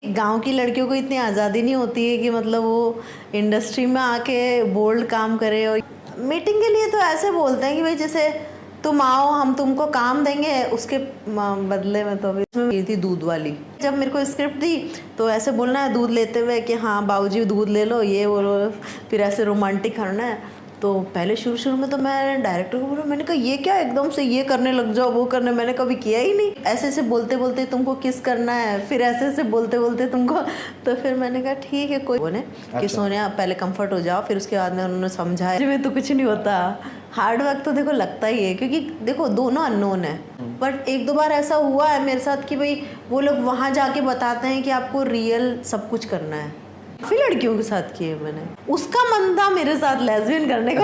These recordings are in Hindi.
गांव की लड़कियों को इतनी आज़ादी नहीं होती है कि मतलब वो इंडस्ट्री में आके बोल्ड काम करे। और मीटिंग के लिए तो ऐसे बोलते हैं कि भाई जैसे तुम आओ, हम तुमको काम देंगे, उसके बदले में। तो इसमें ये थी दूध वाली, जब मेरे को स्क्रिप्ट दी तो ऐसे बोलना है दूध लेते हुए कि हाँ बाबूजी दूध ले लो, ये बोलो, फिर ऐसे रोमांटिक करना है। तो पहले शुरू में तो मैं डायरेक्टर को बोला, मैंने कहा ये क्या एकदम से ये करने लग जाओ, वो करने, मैंने कभी किया ही नहीं। ऐसे ऐसे बोलते बोलते तुमको किस करना है, फिर ऐसे ऐसे बोलते बोलते तुमको। तो फिर मैंने कहा ठीक है कोई बोले कि सोनिया पहले कंफर्ट हो जाओ, फिर उसके बाद में उन्होंने समझाया में तो कुछ नहीं होता। हार्ड वर्क तो देखो लगता ही है, क्योंकि देखो दोनों अननोन है। बट एक दो बार ऐसा हुआ है मेरे साथ कि भाई वो लोग वहाँ जाके बताते हैं कि आपको रियल सब कुछ करना है। काफ़ी लड़कियों के साथ किए मैंने। उसका मन था मेरे साथ लेस्बियन करने का।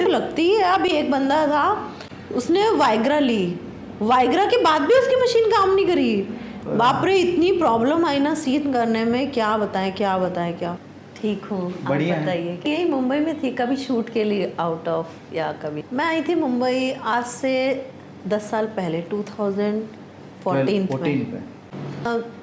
लगती है अभी एक बंदा था, उसने वाइग्रा ली, वाइग्रा के बाद भी उसकी मशीन काम नहीं करी। बाप रे, इतनी प्रॉब्लम आई ना सीन करने में, क्या बताएं क्या। ठीक हूँ, आप बताइए। यही मुंबई में थी, कभी शूट के लिए आउट ऑफ, या कभी मैं आई थी मुंबई आज से 10 साल पहले, 2014 में।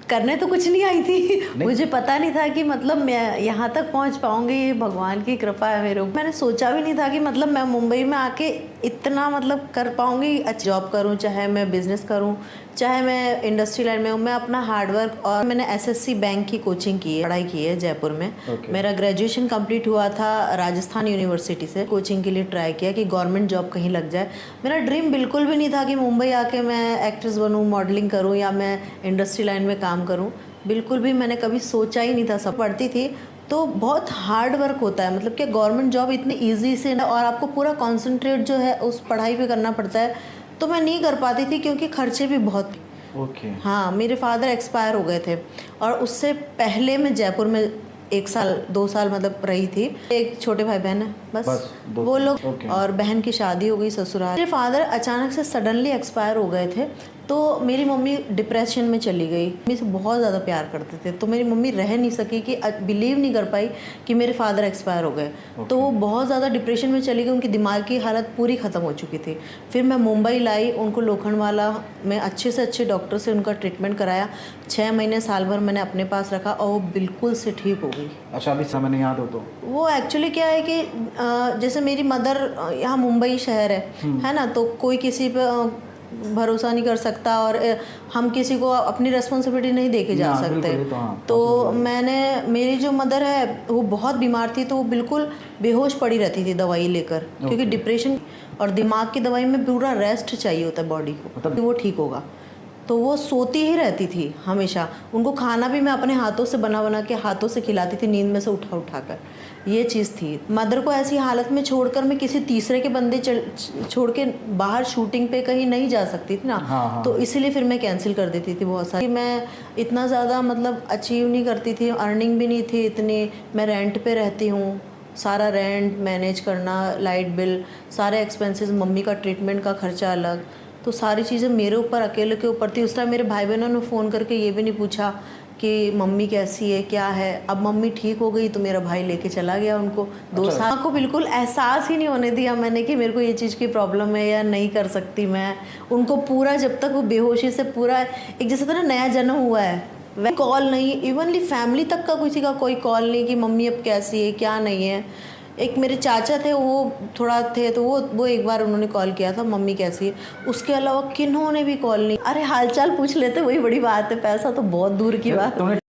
करने तो कुछ नहीं आई थी, मुझे पता नहीं था कि मतलब मैं यहाँ तक पहुँच पाऊँगी, ये भगवान की कृपा है मेरे ऊपर। मैंने सोचा भी नहीं था कि मतलब मैं मुंबई में आके इतना मतलब कर पाऊँगी। जॉब करूँ, चाहे मैं बिजनेस करूँ, चाहे मैं इंडस्ट्री लाइन में हूँ, मैं अपना हार्डवर्क। और मैंने एसएससी बैंक की कोचिंग की है, पढ़ाई की है जयपुर में। मेरा ग्रेजुएशन कंप्लीट हुआ था राजस्थान यूनिवर्सिटी से। कोचिंग के लिए ट्राई किया कि गवर्नमेंट जॉब कहीं लग जाए। मेरा ड्रीम बिल्कुल भी नहीं था कि मुंबई आके मैं एक्ट्रेस बनूँ, मॉडलिंग करूँ, या मैं इंडस्ट्री लाइन में काम करूँ। बिल्कुल भी मैंने कभी सोचा ही नहीं था। सब पढ़ती थी तो बहुत हार्ड वर्क होता है, मतलब कि गवर्नमेंट जॉब इतनी इजी से, और आपको पूरा कॉन्सेंट्रेट जो है उस पढ़ाई पे करना पड़ता है। तो मैं नहीं कर पाती थी क्योंकि खर्चे भी बहुत। हाँ, मेरे फादर एक्सपायर हो गए थे, और उससे पहले मैं जयपुर में 1 साल 2 साल मतलब रही थी। एक छोटे भाई बहन है बस वो लोग, और बहन की शादी हो गई ससुराल। मेरे फादर अचानक से सडनली एक्सपायर हो गए थे, तो मेरी मम्मी डिप्रेशन में चली गई। मम्मी से बहुत ज़्यादा प्यार करते थे, तो मेरी मम्मी रह नहीं सकी कि बिलीव नहीं कर पाई कि मेरे फादर एक्सपायर हो गए। तो वो बहुत ज़्यादा डिप्रेशन में चली गई, उनकी दिमाग की हालत पूरी ख़त्म हो चुकी थी। फिर मैं मुंबई लाई, उनको लोखंडवाला में अच्छे से अच्छे डॉक्टर से उनका ट्रीटमेंट कराया। 6 महीने साल भर मैंने अपने पास रखा, और वो बिल्कुल से ठीक हो गई। अच्छा, अभी समय नहीं याद हो तो? वो एक्चुअली क्या है कि जैसे मेरी मदर, यहाँ मुंबई शहर है ना, तो कोई किसी पे भरोसा नहीं कर सकता, और हम किसी को अपनी रिस्पॉन्सिबिलिटी नहीं दे के जा सकते। तो मैंने, मेरी जो मदर है वो बहुत बीमार थी, तो वो बिल्कुल बेहोश पड़ी रहती थी दवाई लेकर, क्योंकि डिप्रेशन और दिमाग की दवाई में पूरा रेस्ट चाहिए होता है बॉडी को, तो वो ठीक होगा। तो वो सोती ही रहती थी हमेशा। उनको खाना भी मैं अपने हाथों से बना के हाथों से खिलाती थी, नींद में से उठा कर। ये चीज़ थी। मदर को ऐसी हालत में छोड़कर मैं किसी तीसरे के बंदे छोड़ के बाहर शूटिंग पे कहीं नहीं जा सकती थी ना। तो इसीलिए फिर मैं कैंसिल कर देती थी बहुत सारी। मैं इतना ज़्यादा मतलब अचीव नहीं करती थी, अर्निंग भी नहीं थी इतनी। मैं रेंट पे रहती हूँ, सारा रेंट मैनेज करना, लाइट बिल, सारे एक्सपेंसेस, मम्मी का ट्रीटमेंट का खर्चा अलग, तो सारी चीज़ें मेरे ऊपर, अकेले के ऊपर थी। उस टाइम मेरे भाई बहनों ने फ़ोन करके ये भी नहीं पूछा कि मम्मी कैसी है, क्या है। अब मम्मी ठीक हो गई तो मेरा भाई लेके चला गया उनको। 2 साल को बिल्कुल एहसास ही नहीं होने दिया मैंने कि मेरे को ये चीज़ की प्रॉब्लम है या नहीं कर सकती मैं। उनको पूरा, जब तक वो बेहोशी से पूरा एक जैसे था ना नया जन्म हुआ है, वह कॉल नहीं, इवनली फैमिली तक का किसी का कोई कॉल नहीं कि मम्मी अब कैसी है, क्या नहीं है। एक मेरे चाचा थे, वो थोड़ा थे, तो वो एक बार उन्होंने कॉल किया था, मम्मी कैसी है। उसके अलावा किन्होंने भी कॉल नहीं। अरे हालचाल पूछ लेते, वही बड़ी बात है, पैसा तो बहुत दूर की बात है।